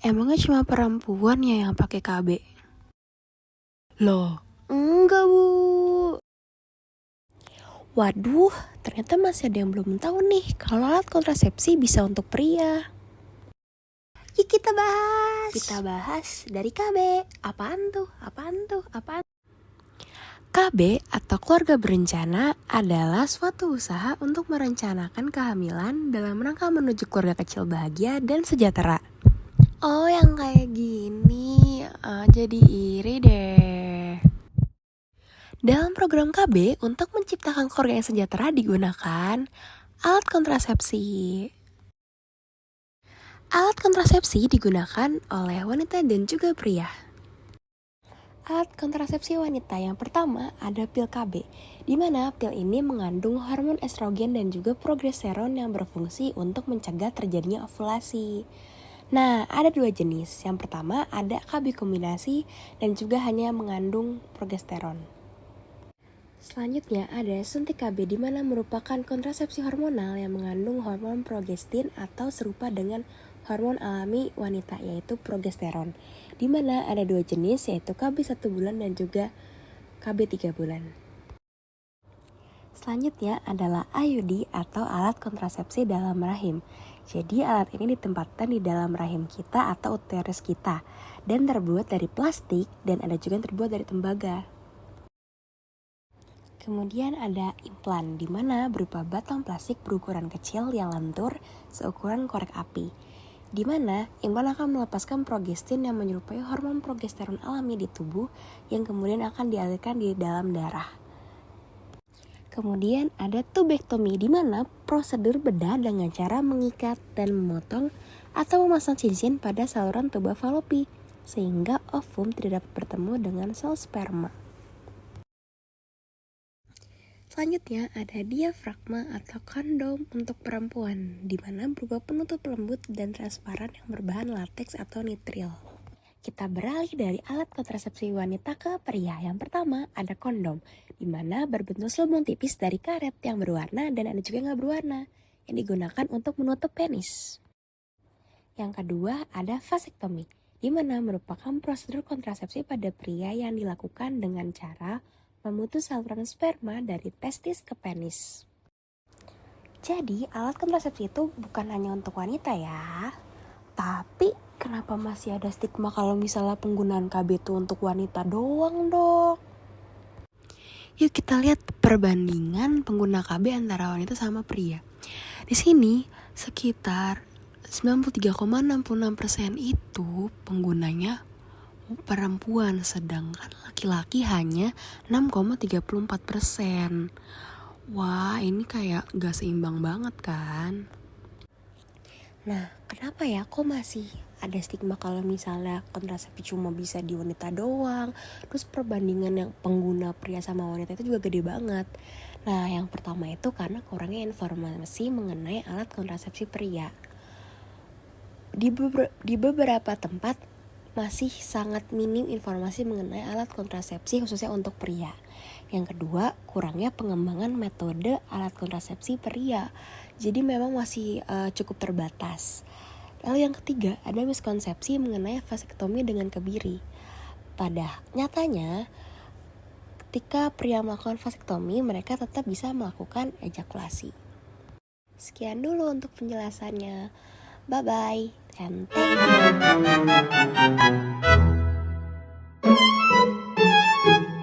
Emangnya cuma perempuan ya yang pakai KB? Loh, Enggak, Bu. Waduh, ternyata masih ada yang belum tahu nih kalau alat kontrasepsi bisa untuk pria. Yuk kita bahas. Kita bahas dari KB. Apaan tuh? KB atau keluarga berencana adalah suatu usaha untuk merencanakan kehamilan dalam rangka menuju keluarga kecil bahagia dan sejahtera. Oh, yang kayak gini. Jadi iri deh. Dalam program KB, untuk menciptakan keluarga yang sejahtera digunakan alat kontrasepsi. Alat kontrasepsi digunakan oleh wanita dan juga pria. Alat kontrasepsi wanita yang pertama ada pil KB, di mana pil ini mengandung hormon estrogen dan juga progesteron yang berfungsi untuk mencegah terjadinya ovulasi. Nah, ada dua jenis. Yang pertama ada KB kombinasi dan juga hanya mengandung progesteron. Selanjutnya ada suntik KB, di mana merupakan kontrasepsi hormonal yang mengandung hormon progestin atau serupa dengan hormon alami wanita, yaitu progesteron. Di mana ada dua jenis, yaitu KB 1 bulan dan juga KB 3 bulan. Selanjutnya adalah IUD atau alat kontrasepsi dalam rahim. Jadi alat ini ditempatkan di dalam rahim kita atau uterus kita dan terbuat dari plastik dan ada juga yang terbuat dari tembaga. Kemudian ada implan, di mana berupa batang plastik berukuran kecil yang lentur seukuran korek api. Di mana implan akan melepaskan progestin yang menyerupai hormon progesteron alami di tubuh yang kemudian akan dialirkan di dalam darah. Kemudian ada tubektomi, di mana prosedur bedah dengan cara mengikat dan memotong atau memasang cincin pada saluran tuba falopi sehingga ovum tidak dapat bertemu dengan sel sperma. Selanjutnya ada diafragma atau kondom untuk perempuan, di mana berupa penutup lembut dan transparan yang berbahan lateks atau nitril. Kita beralih dari alat kontrasepsi wanita ke pria. Yang pertama ada kondom, di mana berbentuk selubung tipis dari karet yang berwarna dan ada juga yang nggak berwarna, yang digunakan untuk menutup penis. Yang kedua ada vasektomi, di mana merupakan prosedur kontrasepsi pada pria yang dilakukan dengan cara memutus saluran sperma dari testis ke penis. Jadi alat kontrasepsi itu bukan hanya untuk wanita ya. Tapi kenapa masih ada stigma kalau misalnya penggunaan KB itu untuk wanita doang, Dok? Yuk kita lihat perbandingan pengguna KB antara wanita sama pria. Di sini sekitar 93,66% itu penggunanya perempuan, sedangkan laki-laki hanya 6,34%. Wah, ini kayak gak seimbang banget kan? Nah, kenapa ya kok masih ada stigma kalau misalnya kontrasepsi cuma bisa di wanita doang? Terus perbandingan yang pengguna pria sama wanita itu juga gede banget. Nah, yang pertama itu karena kurangnya informasi mengenai alat kontrasepsi pria. Di beberapa tempat masih sangat minim informasi mengenai alat kontrasepsi khususnya untuk pria. Yang kedua, kurangnya pengembangan metode alat kontrasepsi pria. Jadi memang masih cukup terbatas. Lalu yang ketiga, ada miskonsepsi mengenai vasektomi dengan kebiri. Pada nyatanya, ketika pria melakukan vasektomi, mereka tetap bisa melakukan ejakulasi. Sekian dulu untuk penjelasannya. Bye-bye and thank you.